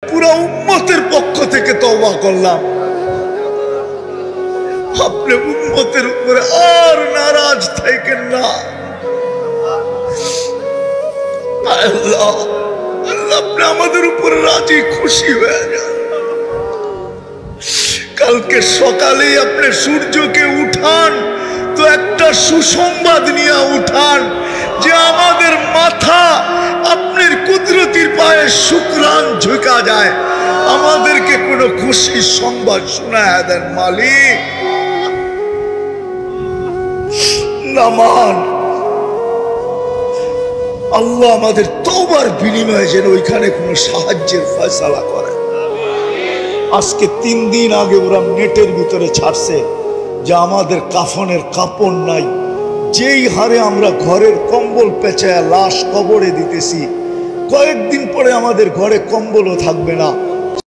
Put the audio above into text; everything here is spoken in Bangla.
পুরো উম্মতের পক্ষ থেকে তওবা করলাম, আপনি উম্মতের উপরে আর নারাজ থাকেন না। আল্লাহ আল্লাহ আপনি আমাদের উপরে রাজি খুশি হয়ে যান। কালকে সকালেই আপনি সূর্যকে উঠান তো একটা সুসংবাদ নিয়ে উঠান যে আমাদের মাথা আপনার কুদরতির পায়ে শুকরান ঝুঁকা যায়, আমাদেরকে কোনো খুশির সংবাদ শোনায় দেন মালিক। নামান আল্লাহ আমাদের তওবার বিনিময়ে যেন ওইখানে কোনো সাহায্যের ফয়সালা করে। আজকে 3 দিন আগে ওরা নেটের ভিতরে ছাড়ছে যে আমাদের কাফনের কাপড় নাই, যেই হারে আমরা ঘরের কম্বল পেঁচায় লাশ কবরে দিতেছি, কয়েকদিন পরে আমাদের ঘরে কম্বলও থাকবে না।